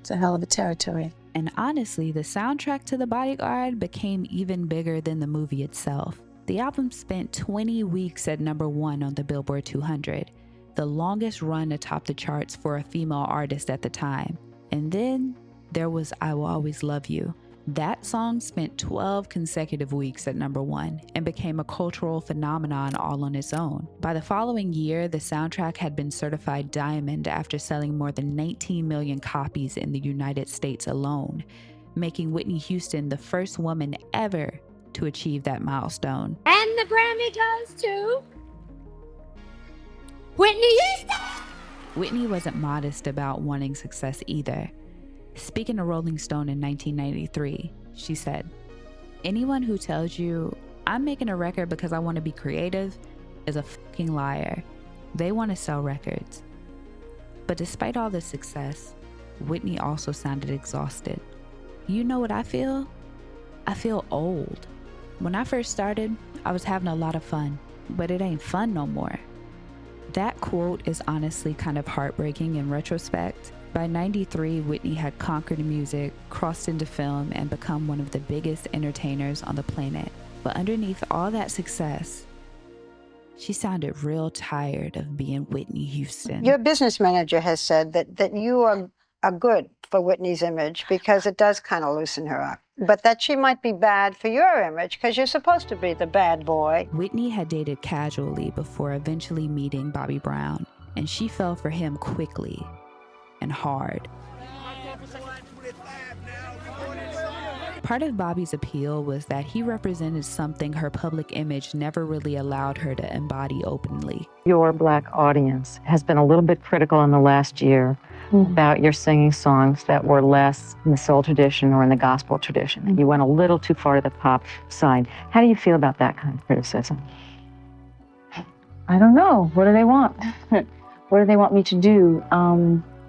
it's a hell of a territory. And honestly, the soundtrack to The Bodyguard became even bigger than the movie itself. The album spent 20 weeks at #1 on the Billboard 200, the longest run atop the charts for a female artist at the time. And then there was "I Will Always Love You." That song spent 12 consecutive weeks at #1 and became a cultural phenomenon all on its own. By the following year, the soundtrack had been certified diamond after selling more than 19 million copies in the United States alone, making Whitney Houston the first woman ever to achieve that milestone. And the Grammy goes to Whitney Houston! Whitney wasn't modest about wanting success either. Speaking to Rolling Stone in 1993, she said, "Anyone who tells you I'm making a record because I want to be creative is a fucking liar. They want to sell records." But despite all the success, Whitney also sounded exhausted. "You know what I feel? I feel old. When I first started, I was having a lot of fun, but it ain't fun no more." That quote is honestly kind of heartbreaking in retrospect. By 93, Whitney had conquered music, crossed into film, and become one of the biggest entertainers on the planet. But underneath all that success, she sounded real tired of being Whitney Houston. Your business manager has said that you are good for Whitney's image because it does kind of loosen her up, but that she might be bad for your image because you're supposed to be the bad boy. Whitney had dated casually before eventually meeting Bobby Brown, and she fell for him quickly and hard. Part of Bobby's appeal was that he represented something her public image never really allowed her to embody openly. Your Black audience has been a little bit critical in the last year about your singing songs that were less in the soul tradition or in the gospel tradition, and you went a little too far to the pop side. How do you feel about that kind of criticism? I don't know. What do they want? What do they want me to do?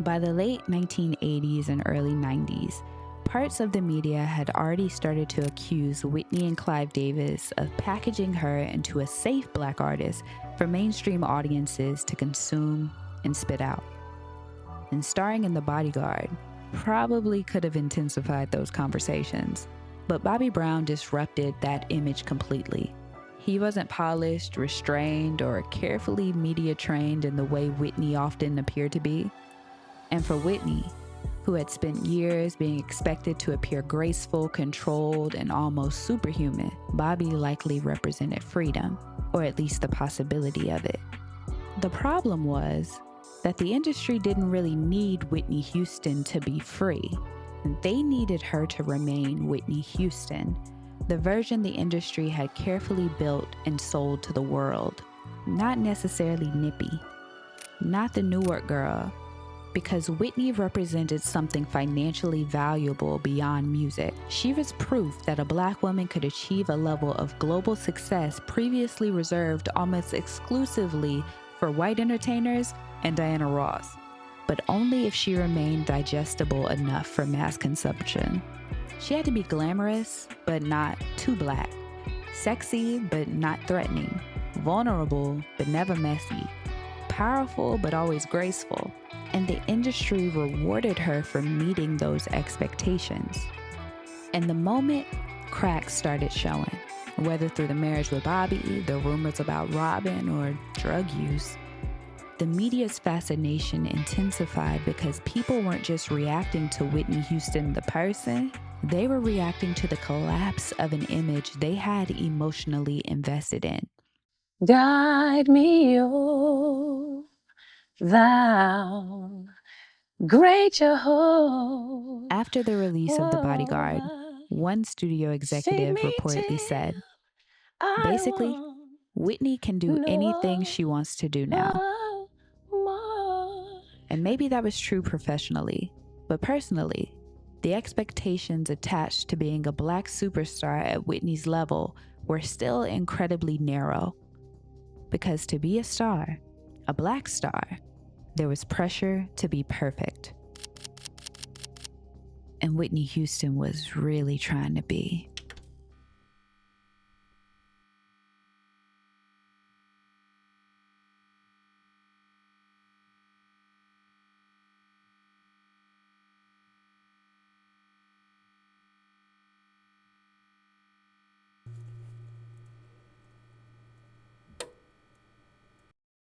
By the late 1980s and early 90s, parts of the media had already started to accuse Whitney and Clive Davis of packaging her into a safe Black artist for mainstream audiences to consume and spit out. And starring in The Bodyguard probably could have intensified those conversations. But Bobby Brown disrupted that image completely. He wasn't polished, restrained, or carefully media trained in the way Whitney often appeared to be. And for Whitney, who had spent years being expected to appear graceful, controlled, and almost superhuman, Bobby likely represented freedom, or at least the possibility of it. The problem was that the industry didn't really need Whitney Houston to be free. They needed her to remain Whitney Houston, the version the industry had carefully built and sold to the world. not necessarily nippy, not the Newark girl, because Whitney represented something financially valuable beyond music. She was proof that a Black woman could achieve a level of global success previously reserved almost exclusively for white entertainers and Diana Ross, but only if she remained digestible enough for mass consumption. She had to be glamorous, but not too Black, sexy, but not threatening, vulnerable, but never messy, powerful, but always graceful. And the industry rewarded her for meeting those expectations. And the moment cracks started showing, whether through the marriage with Bobby, the rumors about Robin, or drug use, the media's fascination intensified because people weren't just reacting to Whitney Houston the person, they were reacting to the collapse of an image they had emotionally invested in. Guide me, oh, thou great Jehovah. After the release of The Bodyguard, one studio executive reportedly said, basically, Whitney can do anything she wants to do now. And maybe that was true professionally, but personally, the expectations attached to being a Black superstar at Whitney's level were still incredibly narrow. Because to be a star, a Black star, there was pressure to be perfect. And Whitney Houston was really trying to be.